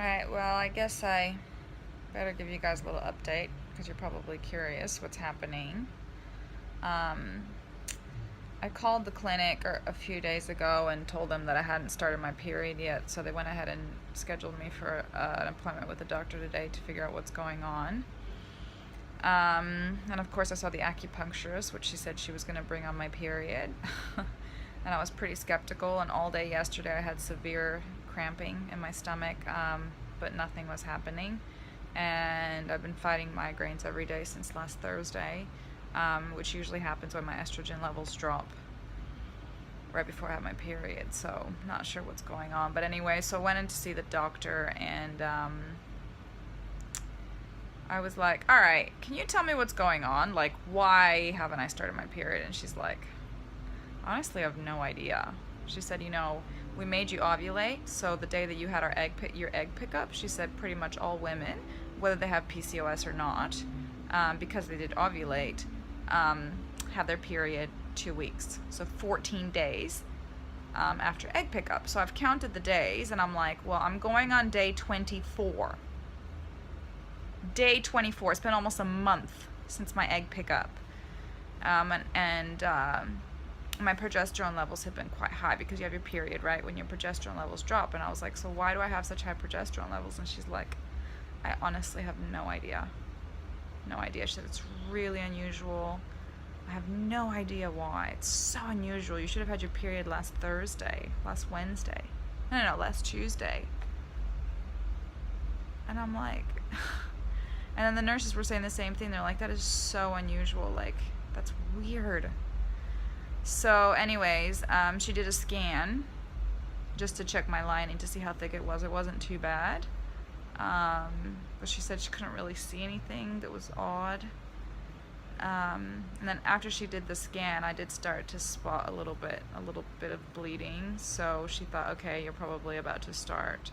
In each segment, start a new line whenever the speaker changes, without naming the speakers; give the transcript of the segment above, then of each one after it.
Alright, well, I guess I better give you guys a little update because you're probably curious what's happening. Um, I called the clinic a few days ago and told them that I hadn't started my period yet, so they went ahead and scheduled me for an appointment with the doctor today to figure out what's going on. And of course, I saw the acupuncturist, which she said she was going to bring on my period. And I was pretty skeptical, and all day yesterday I had severe cramping in my stomach, but nothing was happening. And I've been fighting migraines every day since last Thursday, which usually happens when my estrogen levels drop right before I have my period. So not sure what's going on, but anyway, so I went in to see the doctor, and I was like, all right, can you tell me what's going on? Like, why haven't I started my period? And she's like, honestly, I have no idea. She said, we made you ovulate, so the day that you had your egg pickup, she said pretty much all women, whether they have PCOS or not, because they did ovulate, have their period 2 weeks. So 14 days after egg pickup. So I've counted the days, and I'm like, well, I'm going on day 24. Day 24. It's been almost a month since my egg pickup. My progesterone levels have been quite high because you have your period, right, when your progesterone levels drop. And I was like, so why do I have such high progesterone levels? And she's like, I honestly have no idea. No idea. She said, it's really unusual. I have no idea why. It's so unusual. You should have had your period last Wednesday. No, last Tuesday. And I'm like, and then the nurses were saying the same thing. They're like, that is so unusual. Like, that's weird. So anyways, she did a scan just to check my lining to see how thick it was. It wasn't too bad. But she said she couldn't really see anything that was odd. And then after she did the scan, I did start to spot a little bit of bleeding. So she thought, okay, you're probably about to start.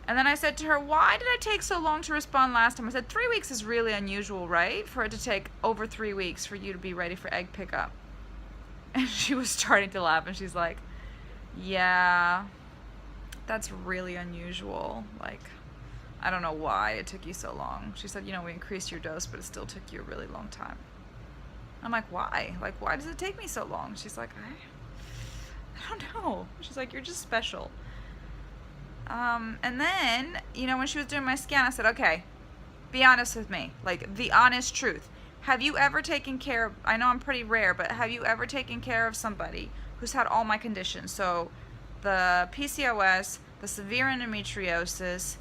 And then I said to her, why did I take so long to respond last time? I said, 3 weeks is really unusual, right? For it to take over 3 weeks for you to be ready for egg pickup. And she was starting to laugh, and she's like, yeah, that's really unusual. Like, I don't know why it took you so long. She said, we increased your dose, but it still took you a really long time. I'm like, why? Like, why does it take me so long? She's like, I don't know. She's like, you're just special. And then, when she was doing my scan, I said, okay, be honest with me. Like, the honest truth. Have you ever taken care of, I know I'm pretty rare, but have you ever taken care of somebody who's had all my conditions? So the PCOS, the severe endometriosis,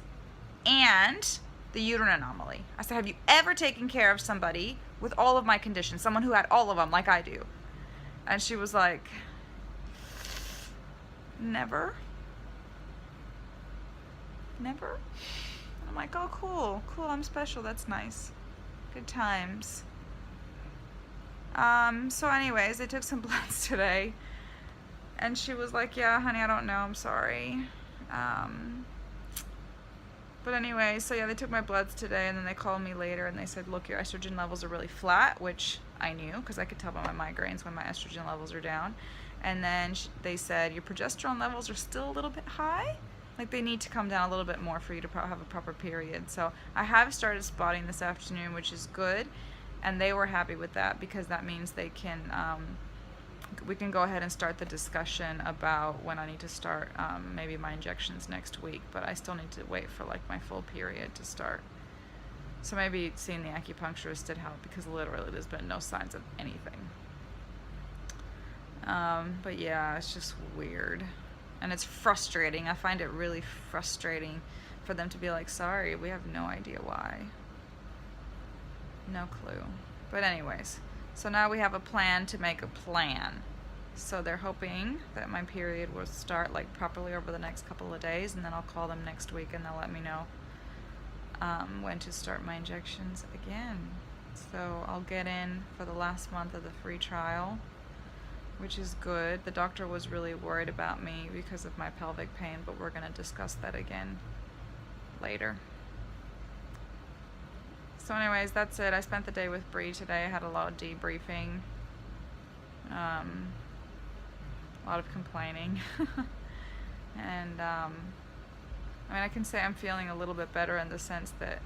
and the uterine anomaly. I said, have you ever taken care of somebody with all of my conditions? Someone who had all of them like I do? And she was like, never. Never? I'm like, oh, cool, I'm special, that's nice. Good times. So anyways, they took some bloods today, and she was like, yeah, honey, I don't know, I'm sorry. But anyway, so yeah, they took my bloods today, and then they called me later, and they said, look, your estrogen levels are really flat, which I knew, because I could tell by my migraines when my estrogen levels are down. And then they said, your progesterone levels are still a little bit high. Like, they need to come down a little bit more for you to have a proper period. So I have started spotting this afternoon, which is good. And they were happy with that because that means they can, we can go ahead and start the discussion about when I need to start maybe my injections next week. But I still need to wait for like my full period to start. So maybe seeing the acupuncturist did help because literally there's been no signs of anything. But yeah, it's just weird. And it's frustrating. I find it really frustrating for them to be like, sorry, we have no idea why. No clue. But anyways, so now we have a plan to make a plan. So they're hoping that my period will start like properly over the next couple of days, and then I'll call them next week and they'll let me know when to start my injections again. So I'll get in for the last month of the free trial, which is good. The doctor was really worried about me because of my pelvic pain, but we're going to discuss that again later. So anyways, that's it. I spent the day with Bree today. I had a lot of debriefing, a lot of complaining, and I mean, I can say I'm feeling a little bit better in the sense that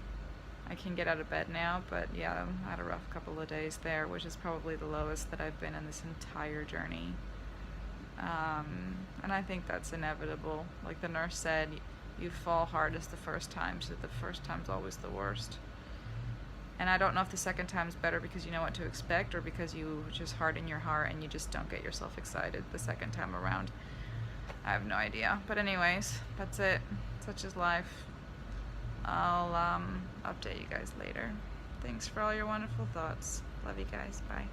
I can get out of bed now, but yeah, I had a rough couple of days there, which is probably the lowest that I've been in this entire journey. And I think that's inevitable. Like the nurse said, you fall hardest the first time, so the first time's always the worst. And I don't know if the second time's better because you know what to expect, or because you just harden your heart and you just don't get yourself excited the second time around. I have no idea. But anyways, that's it. Such is life. I'll update you guys later. Thanks for all your wonderful thoughts. Love you guys. Bye.